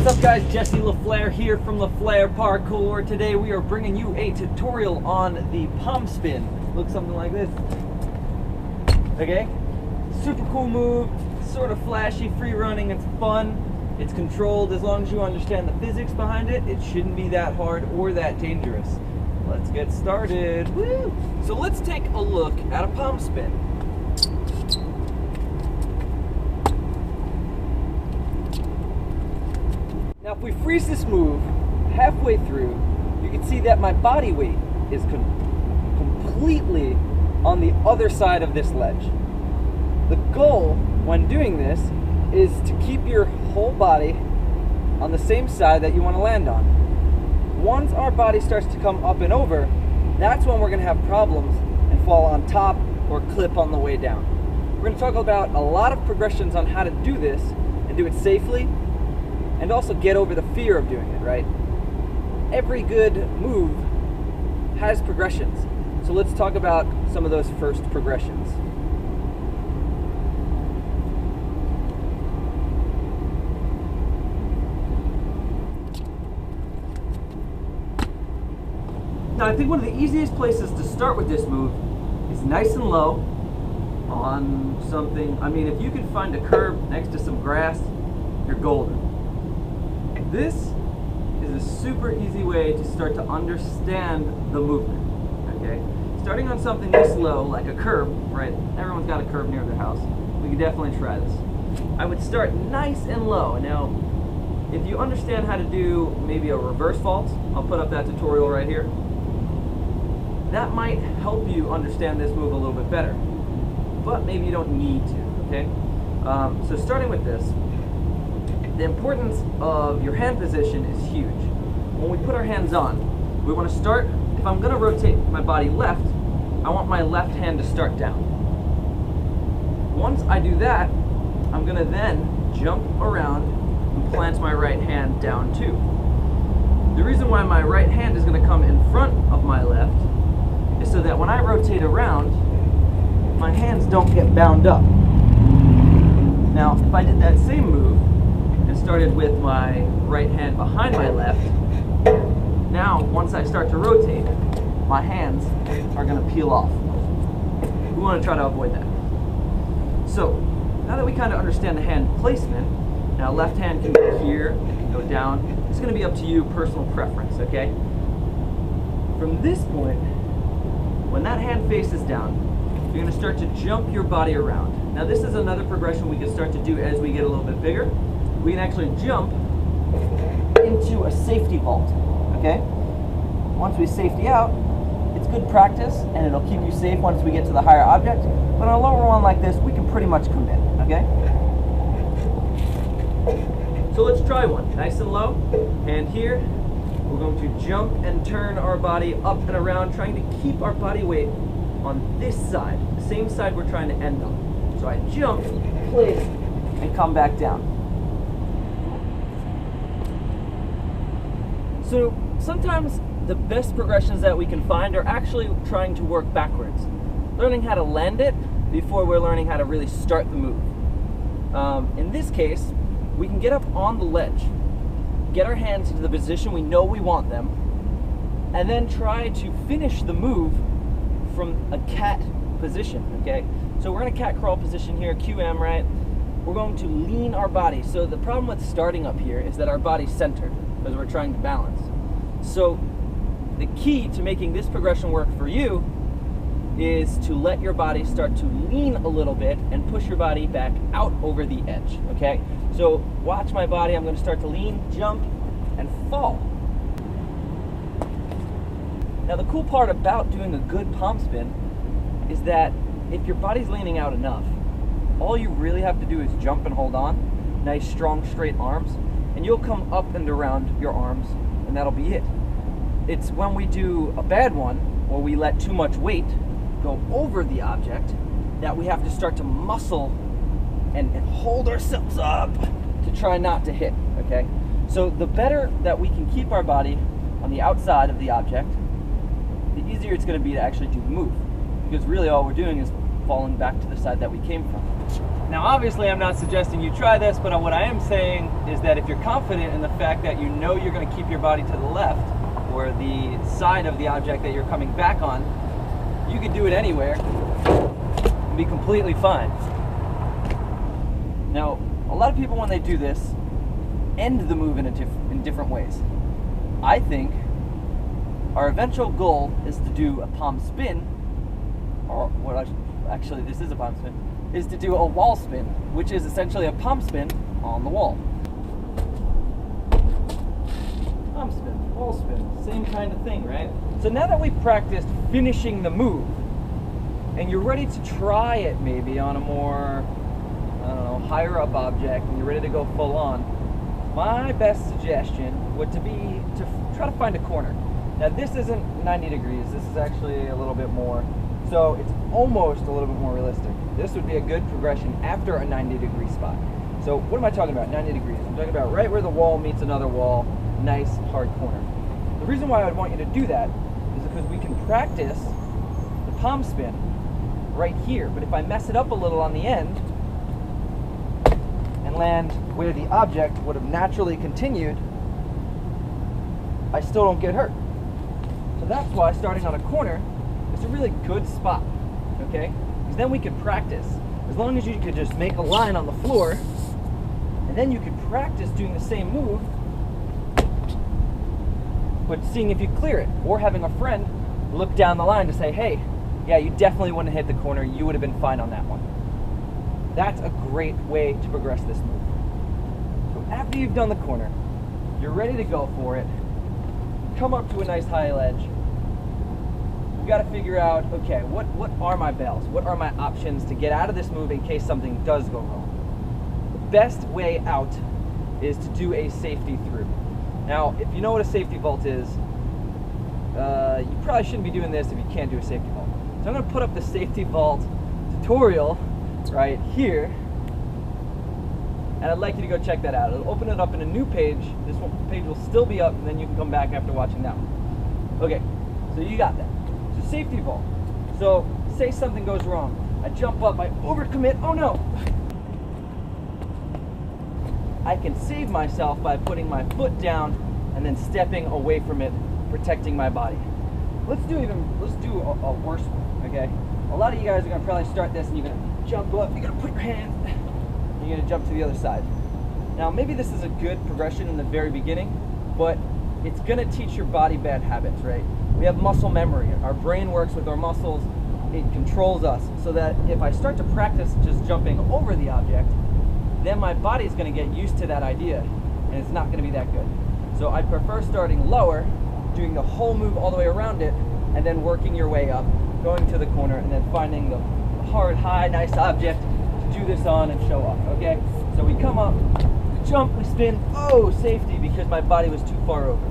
What's up guys, Jesse La Flair here from Laflairparkour. Today we are bringing you a tutorial on the palm spin. Looks something like this. Okay, super cool move, sort of flashy, free running, it's fun, it's controlled. As long as you understand the physics behind it, it shouldn't be that hard or that dangerous. Let's get started. Woo! So let's take a look at a palm spin. Now if we freeze this move halfway through, you can see that my body weight is completely on the other side of this ledge. The goal when doing this is to keep your whole body on the same side that you want to land on. Once our body starts to come up and over, that's when we're going to have problems and fall on top or clip on the way down. We're going to talk about a lot of progressions on how to do this and do it safely, and also get over the fear of doing it, right? Every good move has progressions. So let's talk about some of those first progressions. Now I think one of the easiest places to start with this move is nice and low on something. I mean, if you can find a curb next to some grass, you're golden. This is a super easy way to start to understand the movement, okay? Starting on something this low, like a curb, right? Everyone's got a curb near their house. We can definitely try this. I would start nice and low. Now, if you understand how to do maybe a reverse vault, I'll put up that tutorial right here. That might help you understand this move a little bit better, but maybe you don't need to, okay? So starting with this, the importance of your hand position is huge. When we put our hands on, we want to start, if I'm going to rotate my body left, I want my left hand to start down. Once I do that, I'm going to then jump around and plant my right hand down too. The reason why my right hand is going to come in front of my left is so that when I rotate around, my hands don't get bound up. Now, if I did that same move, and started with my right hand behind my left, now once I start to rotate, my hands are going to peel off. We want to try to avoid that. So now that we kind of understand the hand placement, now left hand can go here, it can go down. It's going to be up to you, personal preference, okay? From this point, when that hand faces down, you're going to start to jump your body around. Now this is another progression we can start to do as we get a little bit bigger. We can actually jump into a safety vault, okay? Once we safety out, it's good practice and it'll keep you safe once we get to the higher object. But on a lower one like this, we can pretty much commit, okay? So let's try one, nice and low. And here, we're going to jump and turn our body up and around, trying to keep our body weight on this side, the same side we're trying to end on. So I jump, place, and come back down. So sometimes the best progressions that we can find are actually trying to work backwards. Learning how to land it before we're learning how to really start the move. In this case, we can get up on the ledge, get our hands into the position we know we want them, and then try to finish the move from a cat position, okay? So we're in a cat crawl position here, QM, right? We're going to lean our body. So the problem with starting up here is that our body's centered, because we're trying to balance. So the key to making this progression work for you is to let your body start to lean a little bit and push your body back out over the edge, okay? So watch my body, I'm going to start to lean, jump, and fall. Now the cool part about doing a good palm spin is that if your body's leaning out enough, all you really have to do is jump and hold on, nice strong straight arms, and you'll come up and around your arms, and that'll be it. It's when we do a bad one, or we let too much weight go over the object, that we have to start to muscle and hold ourselves up to try not to hit, okay? So the better that we can keep our body on the outside of the object, the easier it's going to be to actually do the move. Because really all we're doing is falling back to the side that we came from. Now obviously I'm not suggesting you try this, but what I am saying is that if you're confident in the fact that you know you're going to keep your body to the left, or the side of the object that you're coming back on, you could do it anywhere and be completely fine. Now, a lot of people when they do this, end the move in different ways. I think our eventual goal is to do a palm spin, or actually this is a palm spin, is to do a wall spin, which is essentially a palm spin on the wall. Palm spin, wall spin, same kind of thing, right? So now that we've practiced finishing the move, and you're ready to try it maybe on a more, I don't know, higher up object, and you're ready to go full on, my best suggestion would be to try to find a corner. Now this isn't 90 degrees, this is actually a little bit more, so it's almost a little bit more realistic. This would be a good progression after a 90-degree spot. So what am I talking about, 90 degrees? I'm talking about right where the wall meets another wall, nice hard corner. The reason why I would want you to do that is because we can practice the palm spin right here, but if I mess it up a little on the end and land where the object would have naturally continued, I still don't get hurt. So that's why starting on a corner is a really good spot, okay? Because then we could practice. As long as you could just make a line on the floor, and then you could practice doing the same move, but seeing if you clear it, or having a friend look down the line to say, hey, yeah, you definitely wouldn't hit the corner, you would have been fine on that one. That's a great way to progress this move. So after you've done the corner, you're ready to go for it, come up to a nice high ledge, you've got to figure out, okay, what are my bails? What are my options to get out of this move in case something does go wrong? The best way out is to do a safety through. Now, if you know what a safety vault is, you probably shouldn't be doing this if you can't do a safety vault. So I'm going to put up the safety vault tutorial right here, and I'd like you to go check that out. It'll open it up in a new page. This page will still be up, and then you can come back after watching that one. Okay, so you got that. So safety vault. So say something goes wrong. I jump up, I overcommit, oh no! I can save myself by putting my foot down and then stepping away from it, protecting my body. Let's do a worse one, okay? A lot of you guys are gonna probably start this and you're gonna jump up, you're gonna put your hand, you're gonna jump to the other side. Now maybe this is a good progression in the very beginning, but it's gonna teach your body bad habits, right? We have muscle memory. Our brain works with our muscles, it controls us, so that if I start to practice just jumping over the object, then my body's gonna get used to that idea, and it's not gonna be that good. So I prefer starting lower, doing the whole move all the way around it, and then working your way up, going to the corner, and then finding the hard, high, nice object to do this on and show off, okay? So we come up, we jump, we spin, oh, safety, because my body was too far over,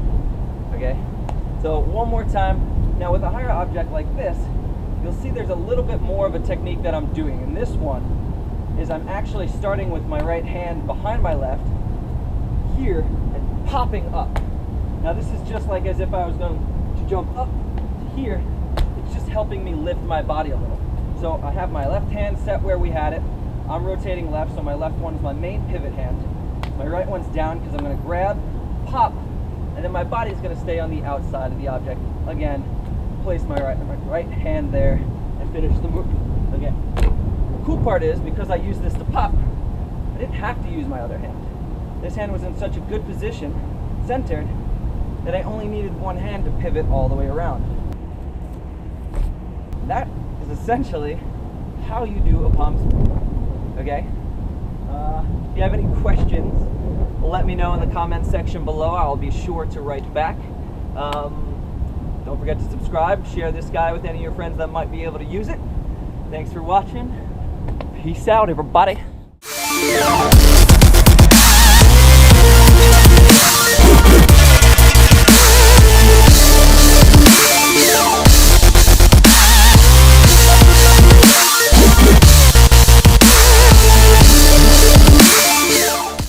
okay? So one more time. Now with a higher object like this, you'll see there's a little bit more of a technique that I'm doing. And this one is I'm actually starting with my right hand behind my left here and popping up. Now this is just like as if I was going to jump up to here. It's just helping me lift my body a little. So I have my left hand set where we had it. I'm rotating left, so my left one is my main pivot hand. My right one's down because I'm going to grab, pop, and then my body's going to stay on the outside of the object. Again, place my right hand there and finish the move. Again. The cool part is, because I use this to pop, I didn't have to use my other hand. This hand was in such a good position, centered, that I only needed one hand to pivot all the way around. That is essentially how you do a palm spin. Okay? If you have any questions, let me know in the comments section below. I'll be sure to write back. Don't forget to subscribe, share this guy with any of your friends that might be able to use it. Thanks for watching. Peace out, everybody.